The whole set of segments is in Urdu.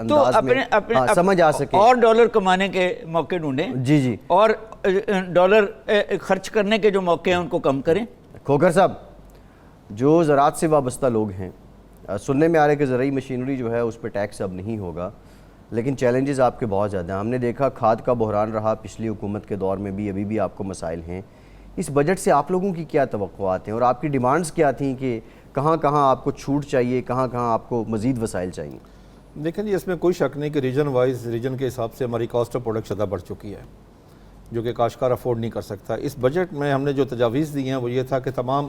انداز میں سمجھ آ سکے اور ڈالر کمانے کے موقع ڈھونڈیں جی اور ڈالر خرچ کرنے کے جو موقع ہیں ان کو کم کریں. کھوکھر صاحب، جو زراعت سے وابستہ لوگ ہیں، سننے میں آ رہا ہے کہ زرعی مشینری جو ہے اس پہ ٹیکس اب نہیں ہوگا، لیکن چیلنجز آپ کے بہت زیادہ ہیں. ہم نے دیکھا کھاد کا بحران رہا پچھلی حکومت کے دور میں بھی، ابھی بھی آپ کو مسائل ہیں. اس بجٹ سے آپ لوگوں کی کیا توقعات ہیں اور آپ کی ڈیمانڈز کیا تھیں کہ کہاں کہاں آپ کو چھوٹ چاہیے، کہاں کہاں آپ کو مزید وسائل چاہیے؟ دیکھیں جی، اس میں کوئی شک نہیں کہ ریجن وائز ریجن کے حساب سے ہماری کاسٹ آف پروڈکٹ زیادہ بڑھ چکی ہے، جو کہ کاشتکار افورڈ نہیں کر سکتا. اس بجٹ میں ہم نے جو تجاویز دی ہیں وہ یہ تھا کہ تمام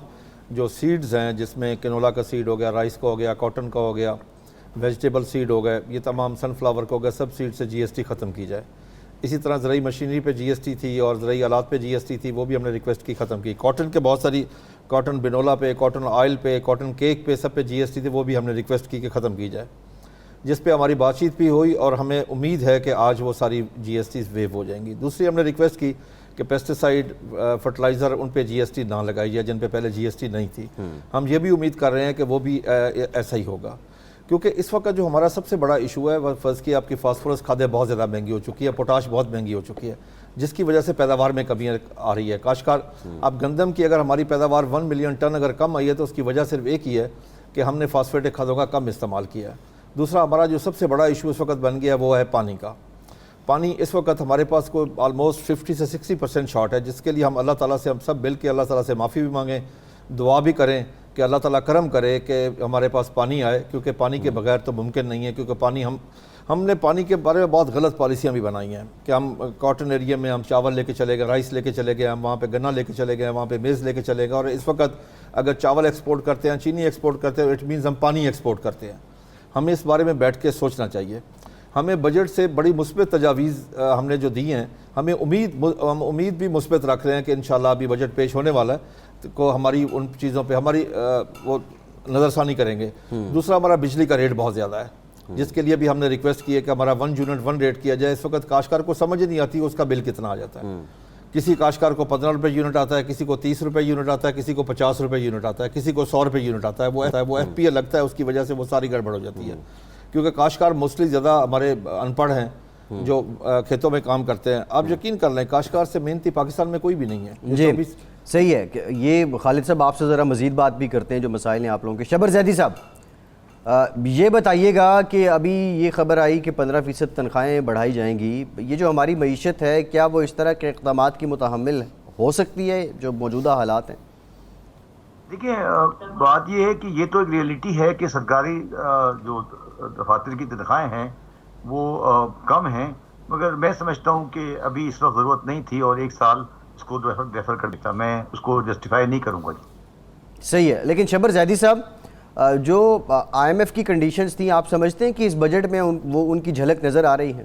جو سیڈز ہیں، جس میں کنولا کا سیڈ ہو گیا، رائس کا ہو گیا، کاٹن کا ہو گیا، ویجیٹیبل سیڈ ہو گئے، یہ تمام سن فلاور کا ہو گیا، سب سیڈ سے جی ایس ٹی ختم کی جائے. اسی طرح زرعی مشینری پہ جی ایس ٹی تھی اور زرعی آلات پہ جی ایس ٹی تھی، وہ بھی ہم نے ریکویسٹ کی ختم کی. کاٹن کے بہت ساری، کاٹن بنولا پہ، کاٹن آئل پہ، کاٹن کیک پہ، سب پہ جی ایس ٹی تھی، وہ بھی ہم نے ریکویسٹ کی کہ ختم کی جائے، جس پہ ہماری بات چیت بھی ہوئی اور ہمیں امید ہے کہ آج وہ ساری جی ایس ٹیز ویو ہو جائیں گی. دوسری ہم نے ریکویسٹ کی کہ پیسٹیسائڈ، فرٹیلائزر، ان پہ جی ایس ٹی نہ لگائی جائے جن پہ پہلے جی ایس ٹی نہیں تھی. ہم یہ بھی امید کر رہے ہیں کہ وہ بھی ایسا ہی ہوگا، کیونکہ اس وقت جو ہمارا سب سے بڑا ایشو ہے وہ فرض کی آپ کی فاسفورس کھادیں بہت زیادہ مہنگی ہو چکی ہے، پوٹاش بہت مہنگی ہو چکی ہے، جس کی وجہ سے پیداوار میں کمیاں آ رہی ہے. کاشتکار، اب گندم کی اگر ہماری پیداوار 1 ملین ٹن اگر کم آئی ہے تو اس کی وجہ صرف ایک ہی ہے کہ ہم نے فاسفیٹک کھادوں کا کم استعمال کیا ہے. دوسرا ہمارا جو سب سے بڑا ایشو اس وقت بن گیا وہ ہے پانی کا. پانی اس وقت ہمارے پاس کوئی آلموسٹ 50 سے 60% شارٹ ہے، جس کے لیے ہم اللہ تعالیٰ سے، ہم سب مل کے اللہ تعالیٰ سے معافی بھی مانگیں، دعا بھی کریں کہ اللہ تعالیٰ کرم کرے کہ ہمارے پاس پانی آئے، کیونکہ پانی کے بغیر تو ممکن نہیں ہے. کیونکہ پانی، ہم نے پانی کے بارے میں بہت غلط پالیسیاں بھی بنائی ہیں کہ ہم کاٹن ایریا میں ہم چاول لے کے چلے گئے، رائس لے کے چلے گئے، ہم وہاں پہ گنا لے کے چلے گئے، وہاں پہ میز لے کے چلے گئے، اور اس وقت اگر چاول ایکسپورٹ کرتے ہیں، چینی ایکسپورٹ کرتے ہیں، اٹ مینز ہم پانی ایکسپورٹ کرتے ہیں. ہمیں اس بارے میں بیٹھ کے سوچنا چاہیے. ہمیں بجٹ سے بڑی مثبت تجاویز ہم نے جو دی ہیں، ہم امید بھی مثبت رکھ رہے ہیں کہ انشاءاللہ ابھی بجٹ پیش ہونے والا ہے کو ہماری ان چیزوں پہ ہماری وہ نظر ثانی کریں گے. دوسرا ہمارا بجلی کا ریٹ بہت زیادہ ہے، جس کے لیے بھی ہم نے ریکویسٹ کی ہے کہ ہمارا 1 یونٹ 1 ریٹ کیا جائے. اس وقت کاشتکار کو سمجھ نہیں آتی اس کا بل کتنا آ جاتا ہے. کسی کاشتکار کو 15 روپے یونٹ آتا ہے، کسی کو 30 روپے یونٹ آتا ہے، کسی کو 50 روپے یونٹ آتا ہے، کسی کو 100 روپے یونٹ آتا ہے. وہ ایف پی اے لگتا ہے، اس کی وجہ سے وہ ساری گڑبڑ ہو جاتی ہے. کیونکہ کاشتکار موسٹلی زیادہ ہمارے ان پڑھ ہیں جو کھیتوں میں کام کرتے ہیں. آپ یقین کر لیں کاشتکار سے محنتی پاکستان میں کوئی بھی نہیں ہے. جی صحیح ہے کہ یہ خالد صاحب آپ سے ذرا مزید بات بھی کرتے ہیں جو مسائل ہیں آپ لوگوں کے. شبر زیدی صاحب، یہ بتائیے گا کہ ابھی یہ خبر آئی کہ 15% تنخواہیں بڑھائی جائیں گی، یہ جو ہماری معیشت ہے کیا وہ اس طرح کے اقدامات کی متحمل ہو سکتی ہے جو موجودہ حالات ہیں؟ دیکھیں، بات یہ ہے کہ یہ تو ایک ریئلٹی ہے کہ سرکاری جو دفاتر کی تنخواہیں ہیں وہ کم ہیں، مگر میں سمجھتا ہوں کہ ابھی اس وقت ضرورت نہیں تھی اور 1 سال اس کو ریفر کر دیتا. میں اس کو جسٹیفائی نہیں کروں گا. صحیح ہے، لیکن شبر زیدی صاحب، جو آئی ایم ایف کی کنڈیشنز تھیں، آپ سمجھتے ہیں کہ اس بجٹ میں وہ ان کی جھلک نظر آ رہی ہے؟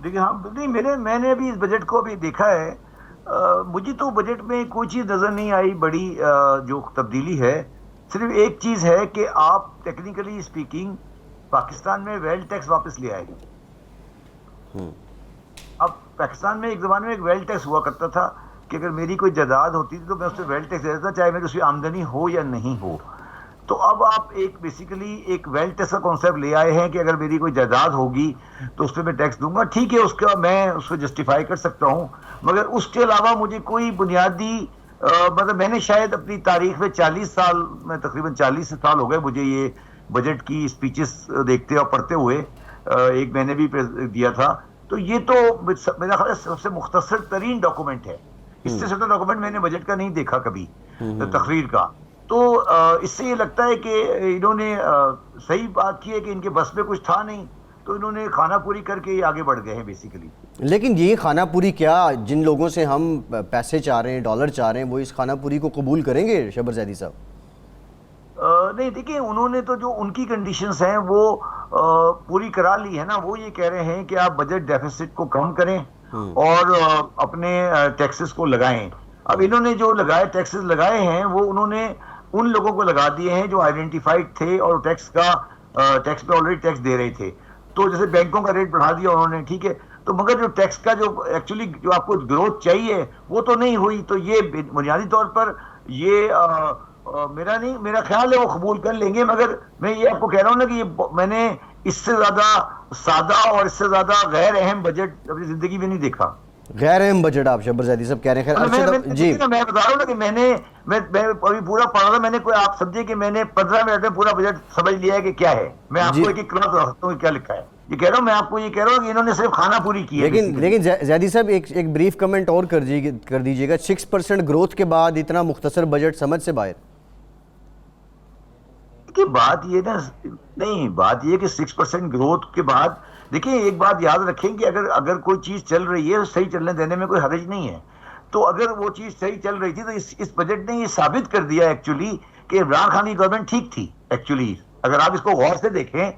دیکھیں، ہاں نہیں، میں نے ابھی اس بجٹ کو ابھی دیکھا ہے، مجھے تو بجٹ میں کوئی چیز نظر نہیں آئی بڑی جو تبدیلی ہے. صرف ایک چیز ہے کہ آپ ٹیکنیکلی اسپیکنگ پاکستان میں ویلتھ ٹیکس واپس لے آئے. اب پاکستان میں ایک زمانے میں ایک ویلتھ ٹیکس ہوا کرتا تھا کہ اگر میری کوئی جائیداد ہوتی تھی تو میں اس پہ ویلتھ ٹیکس دیتا تھا، چاہے میری اس کی آمدنی ہو یا نہیں ہو. تو اب آپ بیسیکلی ایک ویلتھ ٹیکس کا کانسیپٹ لے آئے ہیں کہ اگر میری کوئی جائیداد ہوگی تو اس پہ میں ٹیکس دوں گا. ٹھیک ہے، اس کا میں اس کو جسٹیفائی کر سکتا ہوں، مگر اس کے علاوہ مجھے کوئی بنیادی مطلب میں نے شاید اپنی تاریخ میں 40 سال میں تقریباً 40 سال ہو گئے مجھے یہ بجٹ کی اسپیچز دیکھتے اور پڑھتے ہوئے. ایک میں نے بھی دیا تھا، تو یہ تو میرا خیال سب سے مختصر ترین ڈاکومنٹ ہے. اس سے چھوٹا ڈاکومنٹ میں نے بجٹ کا نہیں دیکھا کبھی، تقریر کا. تو اس سے یہ لگتا ہے کہ انہوں نے صحیح بات کی ہے کہ ان کے بس میں کچھ تھا نہیں، تو انہوں نے خانہ پوری کر کے آگے بڑھ گئے ہیں بیسیکلی. لیکن یہ خانہ پوری کیا، جن لوگوں سے ہم پیسے چاہ رہے ہیں، ڈالر چاہ رہے ہیں، وہ اس خانہ پوری کو قبول کریں گے شبر زیدی صاحب؟ نہیں، دیکھیں، انہوں نے تو جو ان کی کنڈیشنز ہیں وہ پوری کرا لی ہے نا. وہ یہ کہہ رہے ہیں کہ آپ بجٹ ڈیفیسٹ کو کم کریں اور اپنے ٹیکسز کو لگائیں. اب انہوں نے جو ٹیکسز لگائے ہیں وہ انہوں نے ان لوگوں کو لگا دیے ہیں جو آئیڈینٹیفائڈ تھے اور ٹیکس پہ آلریڈی ٹیکس دے رہے تھے. تو جیسے بینکوں کا ریٹ بڑھا دیا انہوں نے، ٹھیک ہے، تو مگر جو ٹیکس کا جو ایکچولی جو آپ کو گروتھ چاہیے وہ تو نہیں ہوئی. تو یہ بنیادی طور پر یہ میرا نہیں، میرا خیال ہے وہ قبول کر لیں گے، مگر میں یہ آپ کو کہہ رہا ہوں نا کہ یہ میں نے اس سے زیادہ سادہ اور اس سے زیادہ غیر اہم بجٹ اپنی زندگی میں نہیں دیکھا. غیر اہم بجٹ آپ شبر زیدی صاحب کہہ رہے ہیں. خیر جی میں بتا رہا ہوں نا کہ میں ابھی پورا پڑھ رہا تھا، میں نے کوئی آپ سمجھے کہ میں نے 15 منٹ میں پورا بجٹ سمجھ لیا ہے کہ کیا ہے. میں آپ کو ایک ایک کلمہ رکھتا ہوں کیا لکھا ہے. یہ کہہ رہا ہوں، میں آپ کو یہ کہہ رہا ہوں کہ انہوں نے صرف کھانا پوری کی ہے. لیکن زیدی صاحب ایک بریف کمنٹ اور کر دیجیے گا. 6% گروتھ کے بعد اتنا مختصر بجٹ سمجھ سے باہر. کہ بات یہ نا نہیں، بات یہ کہ 6% گروتھ کے بعد دیکھیں ایک بات یاد رکھیں کہ اگر کوئی چیز چل رہی ہے صحیح چلنے دینے میں کوئی حرج نہیں ہے. تو اگر وہ چیز صحیح چل رہی تھی تو اس بجٹ نے یہ ثابت کر دیا ایکچولی کہ عمران خان کی گورنمنٹ ٹھیک تھی. ایکچولی اگر آپ اس کو غور سے دیکھیں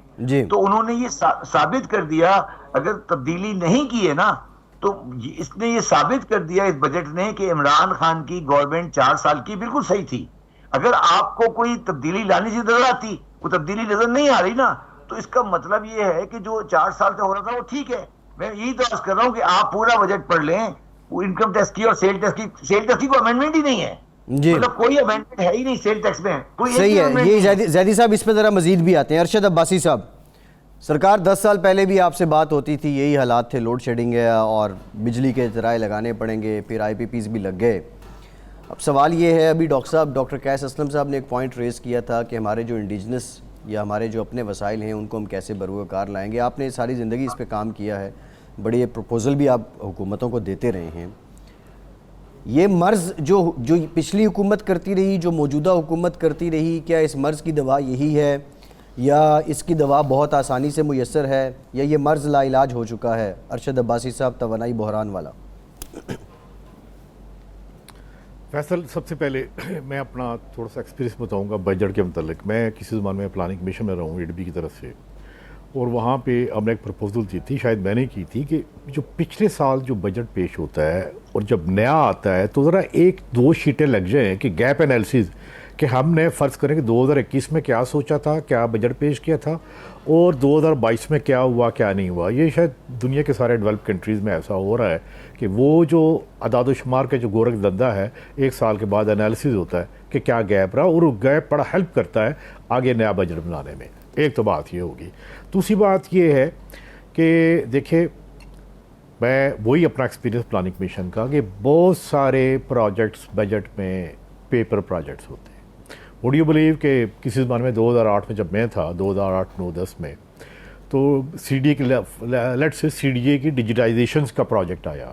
تو انہوں نے یہ ثابت کر دیا، اگر تبدیلی نہیں کی ہے نا تو اس نے یہ ثابت کر دیا اس بجٹ نے کہ عمران خان کی گورنمنٹ 4 سال کی بالکل صحیح تھی. اگر آپ کو کوئی تبدیلی لانی سی نظر آتی، وہ تبدیلی نظر نہیں آ رہی نا، تو اس کا مطلب یہ ہے کہ جو 4 سال سے ہو رہا تھا وہ ٹھیک ہے. میں یہی تو عرض کر رہا ہوں کہ آپ پورا بجٹ پڑھ لیں، انکم ٹیکس کی اور سیل ٹیکس کی کوئی امینڈمنٹ ہی نہیں ہے. مطلب کوئی امینڈمنٹ ہے ہی نہیں سیل ٹیکس میں. صحیح ہے. یہ زیدی صاحب اس پہ ذرا مزید بھی آتے ہیں. ارشد عباسی صاحب، سرکار 10 سال پہلے بھی آپ سے بات ہوتی تھی، یہی حالات تھے، لوڈ شیڈنگ ہے اور بجلی کے ذرائع لگانے پڑیں گے، پھر آئی پی پیز بھی لگ گئے. اب سوال یہ ہے، ابھی ڈاکٹر قیس اسلم صاحب نے ایک پوائنٹ ریز کیا تھا کہ ہمارے جو انڈیجنس یا ہمارے جو اپنے وسائل ہیں ان کو ہم کیسے بروئے کار لائیں گے. آپ نے ساری زندگی اس پہ کام کیا ہے، بڑے پروپوزل بھی آپ حکومتوں کو دیتے رہے ہیں. یہ مرض جو پچھلی حکومت کرتی رہی، جو موجودہ حکومت کرتی رہی، کیا اس مرض کی دوا یہی ہے یا اس کی دوا بہت آسانی سے میسر ہے یا یہ مرض لا علاج ہو چکا ہے؟ ارشد عباسی صاحب، توانائی بحران والا. فیصل، سب سے پہلے میں اپنا تھوڑا سا ایکسپیرینس بتاؤں گا بجٹ کے متعلق. میں کسی زمان میں پلاننگ کمیشن میں رہا ہوں ADB کی طرف سے، اور وہاں پہ ہم نے ایک پرپوزل دی تھی، شاید میں نے کی تھی، کہ جو پچھلے سال جو بجٹ پیش ہوتا ہے اور جب نیا آتا ہے تو ذرا 1-2 شیٹیں لگ جائیں کہ گیپ انالیسز، کہ ہم نے فرض کریں کہ 2021 میں کیا سوچا تھا، کیا بجٹ پیش کیا تھا، اور 2022 میں کیا ہوا کیا نہیں ہوا. یہ شاید دنیا کے سارے ڈیولپ کنٹریز میں ایسا ہو رہا ہے کہ وہ جو اعداد و شمار کا جو گورکھ دھندا ہے، 1 سال کے بعد انالیسز ہوتا ہے کہ کیا گیپ رہا، اور وہ گیپ بڑا ہیلپ کرتا ہے آگے نیا بجٹ بنانے میں. ایک تو بات یہ ہوگی. دوسری بات یہ ہے کہ دیکھیں، میں وہی اپنا ایکسپیرینس پلاننگ کمیشن کا، کہ بہت سارے پروجیکٹس بجٹ میں پیپر پروجیکٹس ہوتے ہیں. وڈ یو بلیو کہ کسی زمان میں 2008 میں جب میں تھا، 2008-9-10 میں، تو CDA کی لیٹ سے CDA کی ڈیجیٹائزیشنز کا پروجیکٹ آیا،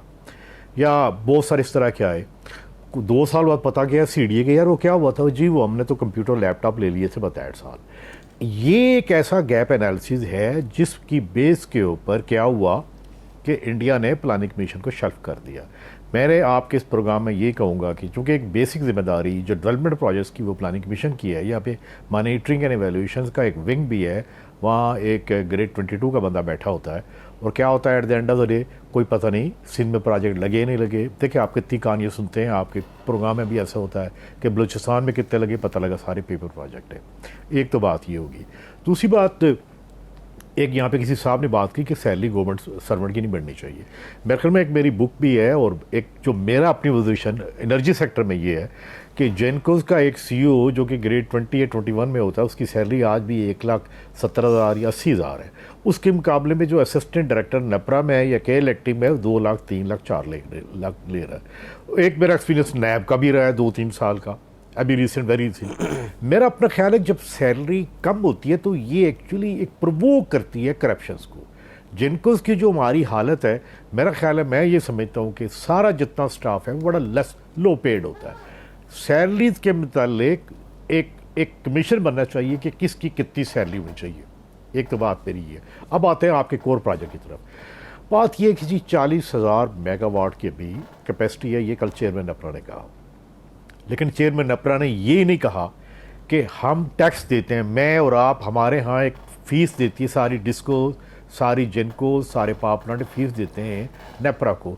یا بہت سارے اس طرح کے آئے. 2 سال بعد پتہ گیا CDA کے، یار وہ کیا ہوا تھا جی، وہ ہم نے تو کمپیوٹر لیپ ٹاپ لے لیے تھے 62 سال. یہ ایک ایسا گیپ انالیسز ہے جس کی بیس کے اوپر کیا ہوا کہ انڈیا نے پلاننگ کمیشن کو شیلف کر دیا. میں نے آپ کے اس پروگرام میں یہ کہوں گا کہ چونکہ ایک بیسک ذمہ داری جو ڈیولپمنٹ پروجیکٹس کی وہ پلاننگ کمیشن کی ہے، یہاں پہ مانیٹرنگ اینڈ ایویلیویشنز کا ایک ونگ بھی ہے، وہاں ایک گریڈ 22 کا بندہ بیٹھا ہوتا ہے، اور کیا ہوتا ہے at the end of the day کوئی پتہ نہیں سندھ میں پروجیکٹ لگے نہیں لگے. دیکھیں آپ کتنی کہانیاں سنتے ہیں، آپ کے پروگرام میں بھی ایسا ہوتا ہے کہ بلوچستان میں کتنے لگے، پتہ لگا سارے پیپر پروجیکٹ ہیں. ایک تو بات یہ ہوگی. دوسری بات، ایک یہاں پہ کسی صاحب نے بات کی کہ سیلری گورنمنٹ سرونٹ کی نہیں بڑھنی چاہیے. میرے خیال میں ایک میری بک بھی ہے، اور ایک جو میرا اپنی پوزیشن انرجی سیکٹر میں یہ ہے کہ جینکوز کا ایک CEO جو کہ گریڈ 20 یا 21 میں ہوتا ہے، اس کی سیلری آج بھی 1,70,000 یا 80,000 ہے. اس کے مقابلے میں جو اسسٹنٹ ڈائریکٹر نپرا میں ہے یا KL میں 2 لاکھ 3 لاکھ 4 لاکھ لے رہا ہے. ایک میرا ایکسپیرینس نیب کا بھی رہا ہے 2-3 سال کا، ابھی ویری ریسنٹ. میرا اپنا خیال ہے جب سیلری کم ہوتی ہے تو یہ ایکچولی ایک پرووک کرتی ہے کرپشنز کو. جینکوز کی جو ہماری حالت ہے، میرا خیال ہے، میں یہ سمجھتا ہوں کہ سارا جتنا سٹاف ہے وہ بڑا لو پیڈ ہوتا ہے. سیلریز کے متعلق ایک کمیشن بننا چاہیے کہ کس کی کتنی سیلری ہونی چاہیے. ایک تو بات میری یہ. اب آتے ہیں آپ کے کور پروجیکٹ کی طرف. بات یہ ہے کہ جی 40,000 میگا واٹ کی بھی کیپیسٹی ہے، یہ کل چیئرمین نپرا نے کہا. لیکن چیئرمین نپرا نے یہ نہیں کہا کہ ہم ٹیکس دیتے ہیں، میں اور آپ، ہمارے ہاں ایک فیس دیتی ہے ساری ڈسکو، ساری جنکو، سارے پاور پلانٹ فیس دیتے ہیں نپرا کو.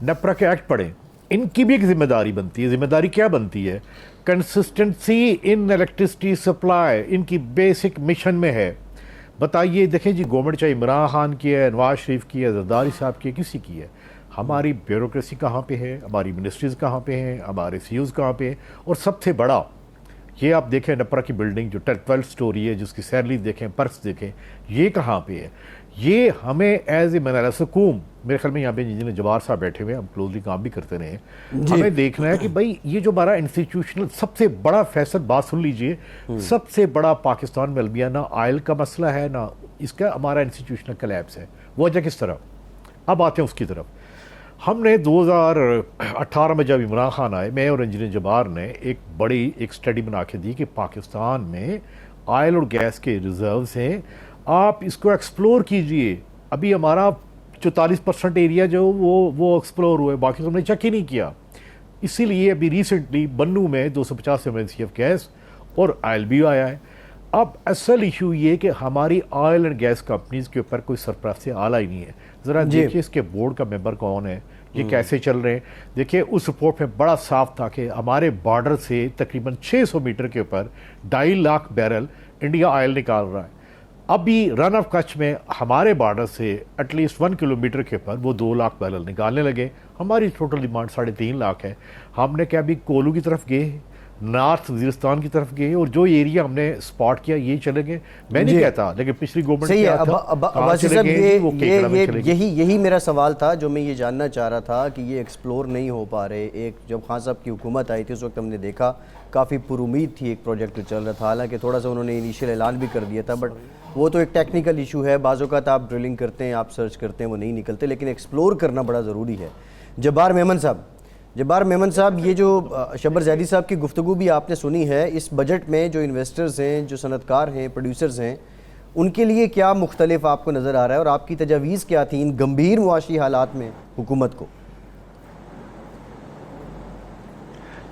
نپرا کے ایکٹ پڑھیں، ان کی بھی ایک ذمہ داری بنتی ہے. ذمہ داری کیا بنتی ہے؟ Consistency in electricity supply in کی بیسک مشن میں ہے. بتائیے، دیکھیں جی، گورنمنٹ چاہے عمران خان کی ہے، نواز شریف کی ہے، زرداری صاحب کی ہے، کسی کی ہے، ہماری بیوروکریسی کہاں پہ ہے، ہماری منسٹریز کہاں پہ ہیں، ہمارے CEOs کہاں پہ ہیں، اور سب سے بڑا یہ آپ دیکھیں نپرا کی بلڈنگ جو 12 سٹوری ہے، جس کی سیلری دیکھیں، پرس دیکھیں، یہ کہاں پہ ہے؟ یہ ہمیں ایز اے منال سکوم، میرے خیال میں یہاں پہ انجینئر جبار صاحب بیٹھے ہوئے ہیں، ہم کلوزلی کام بھی کرتے رہے ہیں، ہمیں دیکھنا ہے کہ بھائی یہ جو ہمارا انسٹیٹیوشنل سب سے بڑا فیصل، بات سن لیجئے، سب سے بڑا پاکستان میں المیہ نہ آئل کا مسئلہ ہے نہ اس کا ہمارا انسٹیٹیوشنل کلیپس ہے، وہ وجہ کس طرح؟ اب آتے ہیں اس کی طرف۔ ہم نے 2018 میں جب عمران خان آئے، میں اور انجینئر جبار نے ایک بڑی اسٹڈی بنا کے دی کہ پاکستان میں آئل اور گیس کے ریزروز ہیں، آپ اس کو ایکسپلور کیجئے۔ ابھی ہمارا 44% ایریا جو وہ ایکسپلور ہوئے، باقی تو ہم نے چیک ہی نہیں کیا۔ اسی لیے ابھی ریسنٹلی بنو میں 250 MMSCF گیس اور آئل بھی آیا ہے۔ اب اصل ایشو یہ کہ ہماری آئل اینڈ گیس کمپنیز کے اوپر کوئی سرپرست اعلیٰ ہی نہیں ہے۔ ذرا دیکھیے اس کے بورڈ کا ممبر کون ہے، یہ کیسے چل رہے ہیں۔ دیکھیے اس رپورٹ میں بڑا صاف تھا کہ ہمارے بارڈر سے تقریباً 600 میٹر کے اوپر 2.5 لاکھ بیرل انڈیا آئل نکال رہا ہے۔ ابھی رن آف کچھ میں ہمارے بارڈر سے ایٹ لیسٹ 1 کلومیٹر کے اوپر وہ 2 لاکھ بیرل نکالنے لگے۔ ہماری ٹوٹل ڈیمانڈ 3.5 لاکھ ہے۔ ہم نے کیا ابھی کولو کی طرف گئے، نارتھ وزیرستان کی طرف گئے، اور جو ایریا ہم نے سپاٹ کیا یہ چلے گئے۔ میں نہیں کہتا، لیکن پچھلی گورنمنٹ صحیح ہے۔ یہی میرا سوال تھا جو میں یہ جاننا چاہ رہا تھا کہ یہ ایکسپلور نہیں ہو پا رہے۔ ایک جب خان صاحب کی حکومت آئی تھی اس وقت ہم نے دیکھا کافی پر امید تھی، ایک پروجیکٹ چل رہا تھا، حالانکہ تھوڑا سا انہوں نے انیشیل اعلان بھی کر دیا تھا، بٹ وہ تو ایک ٹیکنیکل ایشو ہے، بعض اوقات آپ ڈرلنگ کرتے ہیں، آپ سرچ کرتے ہیں، وہ نہیں نکلتے، لیکن ایکسپلور کرنا بڑا ضروری ہے۔ جبار میمن صاحب، یہ جو شبر زیدی صاحب کی گفتگو بھی آپ نے سنی ہے، اس بجٹ میں جو انویسٹرز ہیں، جو صنعتکار ہیں، پروڈیوسرز ہیں، ان کے لیے کیا مختلف آپ کو نظر آ رہا ہے، اور آپ کی تجاویز کیا تھیں ان گمبھیر معاشی حالات میں حکومت کو؟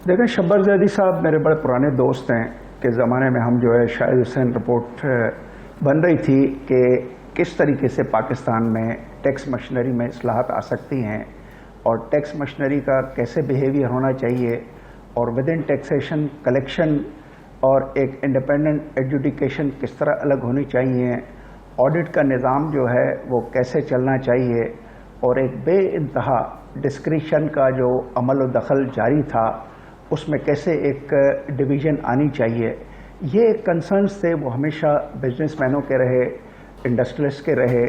دیکھیں، شبر زیدی صاحب میرے بڑے پرانے دوست ہیں کہ زمانے میں ہم جو ہے شاہد حسین رپورٹ بن رہی تھی کہ کس طریقے سے پاکستان میں ٹیکس مشنری میں اصلاحات آ سکتی ہیں اور ٹیکس مشنری کا کیسے بیہیویئر ہونا چاہیے، اور ود ان ٹیکسیشن کلیکشن اور ایک انڈیپینڈنٹ ایڈجوڈیکیشن کس طرح الگ ہونی چاہیے، آڈٹ کا نظام جو ہے وہ کیسے چلنا چاہیے، اور ایک بے انتہا ڈسکریشن کا جو عمل و دخل جاری تھا اس میں کیسے ایک ڈویژن آنی چاہیے۔ یہ کنسرنز تھے، وہ ہمیشہ بزنس مینوں کے رہے، انڈسٹریلسٹ کے رہے۔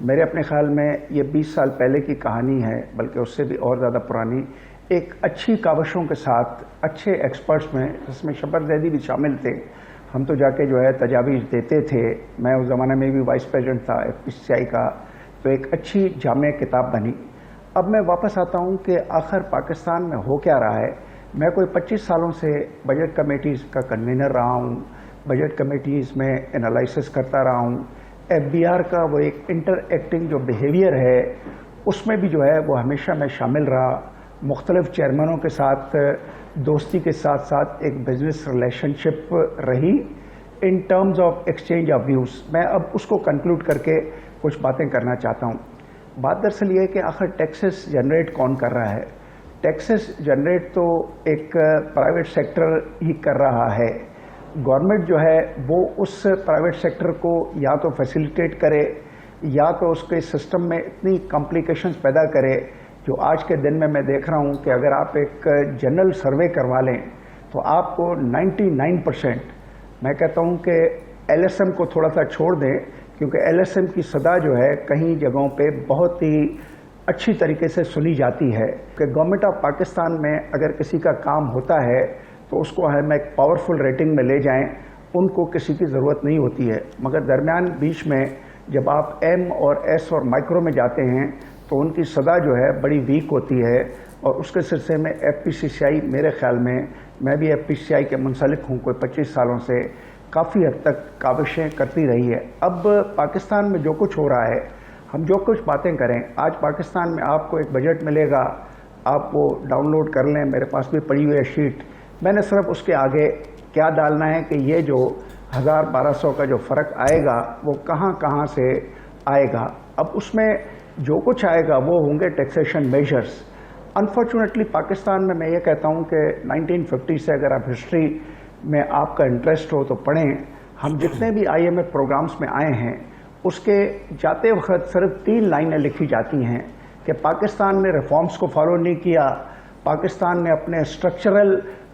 میرے اپنے خیال میں یہ 20 سال پہلے کی کہانی ہے، بلکہ اس سے بھی اور زیادہ پرانی، ایک اچھی کاوشوں کے ساتھ اچھے ایکسپرٹس میں، جس میں شبر زیدی بھی شامل تھے۔ ہم تو جا کے جو ہے تجاویز دیتے تھے، میں اس زمانے میں بھی وائس پریزیڈنٹ تھا FPCI کا، تو ایک اچھی جامع کتاب بنی۔ اب میں واپس آتا ہوں کہ آخر پاکستان میں ہو کیا رہا ہے۔ میں کوئی 25 سالوں سے بجٹ کمیٹیز کا کنوینر رہا ہوں، بجٹ کمیٹیز میں انالائسس کرتا رہا ہوں۔ FBR کا وہ ایک انٹر ایکٹنگ جو بیہیویئر ہے اس میں بھی جو ہے وہ ہمیشہ میں شامل رہا، مختلف چیئرمینوں کے ساتھ دوستی کے ساتھ ساتھ ایک بزنس ریلیشن شپ رہی in terms of exchange of views. میں اب اس کو کنکلوڈ کر کے کچھ باتیں کرنا چاہتا ہوں۔ بات دراصل یہ ہے کہ آخر ٹیکسز جنریٹ کون کر رہا ہے؟ ٹیکسز جنریٹ تو ایک پرائیویٹ سیکٹر ہی کر رہا ہے۔ گورنمنٹ جو ہے وہ اس پرائیویٹ سیکٹر کو یا تو فیسیلیٹیٹ کرے یا تو اس کے سسٹم میں اتنی کمپلیکیشنز پیدا کرے جو آج کے دن میں دیکھ رہا ہوں کہ اگر آپ ایک جنرل سروے کروا لیں تو آپ کو 99%، میں کہتا ہوں کہ LSM کو تھوڑا سا چھوڑ دیں، کیونکہ LSM کی صدا جو ہے کئی جگہوں پہ بہت ہی اچھی طریقے سے سنی جاتی ہے کہ گورنمنٹ آف پاکستان میں اگر کسی کا کام ہوتا ہے تو اس کو ہم ایک پاورفل ریٹنگ میں لے جائیں، ان کو کسی کی ضرورت نہیں ہوتی ہے۔ مگر درمیان بیچ میں جب آپ M اور S اور مائکرو میں جاتے ہیں تو ان کی صدا جو ہے بڑی ویک ہوتی ہے، اور اس کے سلسلے میں FPCCI میرے خیال میں بھی FPCCI کے منسلک ہوں، کوئی 25 سالوں سے کافی حد تک کاوشیں کرتی رہی ہے۔ اب پاکستان میں جو کچھ ہو رہا ہے، ہم جو کچھ باتیں کریں، آج پاکستان میں آپ کو ایک بجٹ ملے گا، آپ وہ ڈاؤن لوڈ کر لیں، میرے پاس بھی پڑی ہوئی ہے شیٹ۔ میں نے صرف اس کے آگے کیا ڈالنا ہے کہ یہ جو 1200 کا جو فرق آئے گا وہ کہاں کہاں سے آئے گا۔ اب اس میں جو کچھ آئے گا وہ ہوں گے ٹیکسیشن میجرز۔ انفارچونیٹلی پاکستان میں میں یہ کہتا ہوں کہ 1950 سے اگر آپ ہسٹری میں آپ کا انٹرسٹ ہو تو پڑھیں، ہم جتنے بھی IMF پروگرامز میں آئے ہیں اس کے جاتے وقت صرف 3 لائنیں لکھی جاتی ہیں کہ پاکستان نے ریفارمز کو فالو نہیں کیا، پاکستان نے اپنے اسٹرکچرل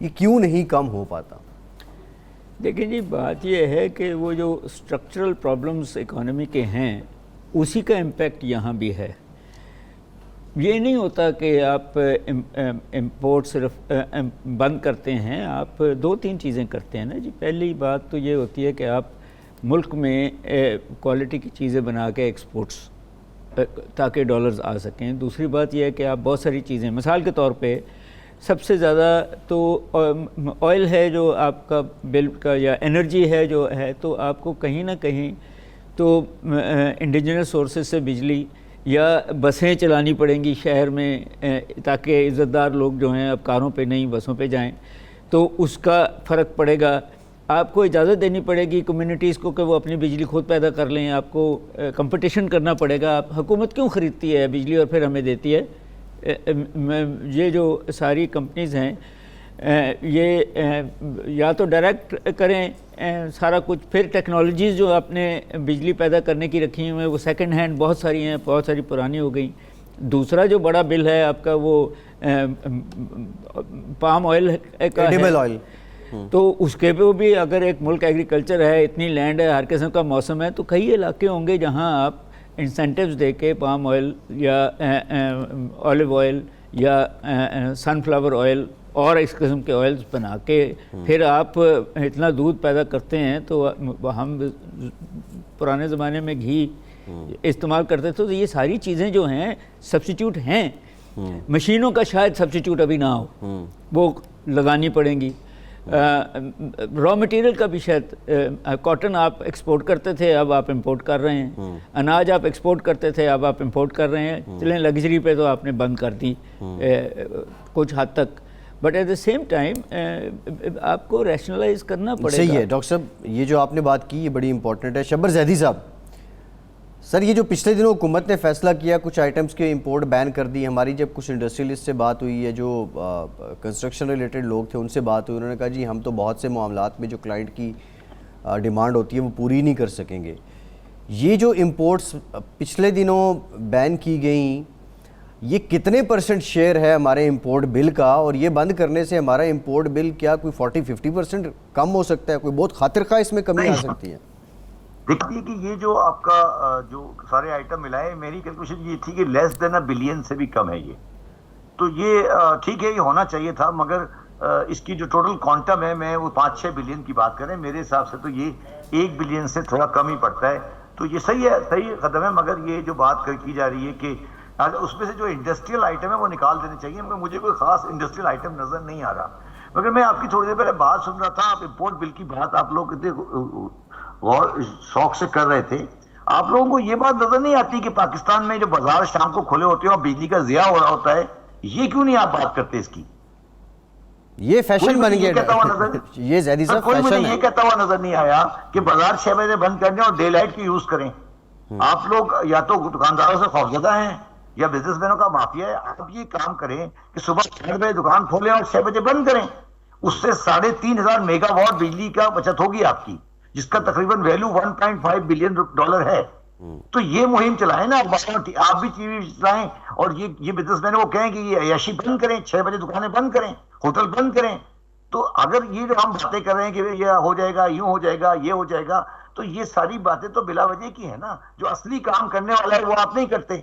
یہ کیوں نہیں کم ہو پاتا؟ دیکھیں جی، بات یہ ہے کہ وہ جو اسٹرکچرل پرابلمس اکانومی کے ہیں اسی کا امپیکٹ یہاں بھی ہے. یہ نہیں ہوتا کہ آپ امپورٹ صرف بند کرتے ہیں، آپ 2-3 چیزیں کرتے ہیں نا جی. پہلی بات تو یہ ہوتی ہے کہ آپ ملک میں کوالٹی کی چیزیں بنا کے ایکسپورٹس تاکہ ڈالرز آ سکیں. دوسری بات یہ ہے کہ آپ بہت ساری چیزیں، مثال کے طور پہ سب سے زیادہ تو آئل ہے جو آپ کا بل کا، یا انرجی ہے جو ہے، تو آپ کو کہیں نہ کہیں تو انڈیجنس سورسز سے بجلی یا بسیں چلانی پڑیں گی شہر میں تاکہ عزت دار لوگ جو ہیں اب کاروں پہ نہیں بسوں پہ جائیں، تو اس کا فرق پڑے گا. آپ کو اجازت دینی پڑے گی کمیونٹیز کو کہ وہ اپنی بجلی خود پیدا کر لیں. آپ کو کمپٹیشن کرنا پڑے گا. آپ حکومت کیوں خریدتی ہے بجلی اور پھر ہمیں دیتی ہے؟ یہ جو ساری کمپنیز ہیں یہ یا تو ڈائریکٹ کریں سارا کچھ، پھر ٹیکنالوجیز جو آپ نے بجلی پیدا کرنے کی رکھی ہیں وہ سیکنڈ ہینڈ بہت ساری ہیں، بہت ساری پرانی ہو گئیں. دوسرا جو بڑا بل ہے آپ کا وہ پام آئل کا ایڈیبل آئل، تو اس کے پہ بھی اگر ایک ملک ایگریکلچر ہے، اتنی لینڈ ہے، ہر قسم کا موسم ہے، تو کئی علاقے ہوں گے جہاں آپ انسینٹیوز دے کے پام آئل یا آلیو آئل یا سن فلاور آئل اور اس قسم کے آئلز بنا کے پھر آپ اتنا دودھ پیدا کرتے ہیں. تو ہم پرانے زمانے میں گھی استعمال کرتے تھے، تو یہ ساری چیزیں جو ہیں سبسٹیوٹ ہیں. مشینوں کا شاید سبسٹیوٹ ابھی نہ ہو، وہ لگانی پڑیں گی. را مٹیریل کا بھی شاید، کاٹن آپ ایکسپورٹ کرتے تھے، اب آپ امپورٹ کر رہے ہیں. اناج آپ ایکسپورٹ کرتے تھے، اب آپ امپورٹ کر رہے ہیں. چلیں لگژری پہ تو آپ نے بند کر دی کچھ حد تک، but at the same time آپ کو ریشنلائز کرنا پڑے گا. صحیح ہے ڈاکٹر صاحب، یہ جو آپ نے بات کی یہ بڑی امپورٹنٹ ہے. شبر زیدی صاحب، سر یہ جو پچھلے دنوں حکومت نے فیصلہ کیا کچھ آئٹمز کے امپورٹ بین کر دی، ہماری جب کچھ انڈسٹریلسٹ سے بات ہوئی ہے، جو کنسٹرکشن ریلیٹڈ لوگ تھے ان سے بات ہوئی، انہوں نے کہا جی ہم تو بہت سے معاملات میں جو کلائنٹ کی ڈیمانڈ ہوتی ہے وہ پوری نہیں کر سکیں گے. یہ جو امپورٹس پچھلے دنوں بین کی گئیں، یہ کتنے % شیئر ہے ہمارے امپورٹ بل کا، اور یہ بند کرنے سے ہمارا امپورٹ بل کیا کوئی 40-50% کم ہو سکتا ہے؟ کوئی بہت خاطر خواہ اس میں کمی آ سکتی ہے؟ دیکھیے کہ یہ جو آپ کا جو سارے آئٹم ملائے، میری کیلکولیشن یہ تھی کہ لیس دین $1 بلین سے بھی کم ہے یہ. تو یہ ٹھیک ہے، یہ ہونا چاہیے تھا، مگر اس کی جو ٹوٹل کوانٹم ہے میں وہ 5-6 بلین کی بات کریں، میرے حساب سے تو یہ 1 بلین سے تھوڑا کم ہی پڑتا ہے. تو یہ صحیح ہے، صحیح قدم ہے، مگر یہ جو بات کی جا رہی ہے کہ اس میں سے جو انڈسٹریل آئٹم ہے وہ نکال دینے چاہیے. مگر مجھے کوئی خاص انڈسٹریل آئٹم نظر نہیں آ رہا. مگر میں آپ کی تھوڑی دیر پہلے بات سن رہا تھا، آپ امپورٹ بل کی بات آپ لوگ اتنے غور شوق سے کر رہے تھے. آپ لوگوں کو یہ بات نظر نہیں آتی کہ پاکستان میں جو بازار شام کو کھلے ہوتے ہیں اور بجلی کا ضیاع ہو رہا ہوتا ہے، یہ کیوں نہیں آپ بات کرتے اس کی؟ یہ فیشن بن گیا. یہ زیدی صاحب کوئی مجھے فیشن ہے. یہ کہتا ہوا نظر نہیں آیا کہ بازار 6 بجے بند کر دیں اور ڈے لائٹ کی یوز کریں. آپ لوگ یا تو دکانداروں سے خوفزدہ ہیں یا بزنس مینوں کا مافیا ہے. آپ یہ کام کریں کہ صبح 6 بجے دکان کھولیں اور 6 بجے بند کریں. اس سے 3,500 میگا واٹ بجلی کا بچت ہوگی آپ کی، جس کا تقریباً ویلیو $1.5 بلین ہے. تو یہ مہم چلائیں نا آپ بھی ٹی وی چلائیں، اور یہ بزنس مین وہ کہیں کہ یہ عیاشی بند کریں، 6 بجے دکانیں بند کریں، ہوٹل بند کریں. تو اگر یہ جو ہم باتیں کر رہے ہیں کہ یہ ہو جائے گا، یوں ہو جائے گا، یہ ہو جائے گا، تو یہ ساری باتیں تو بلا وجہ کی ہے نا. جو اصلی کام کرنے والا ہے وہ آپ نہیں کرتے.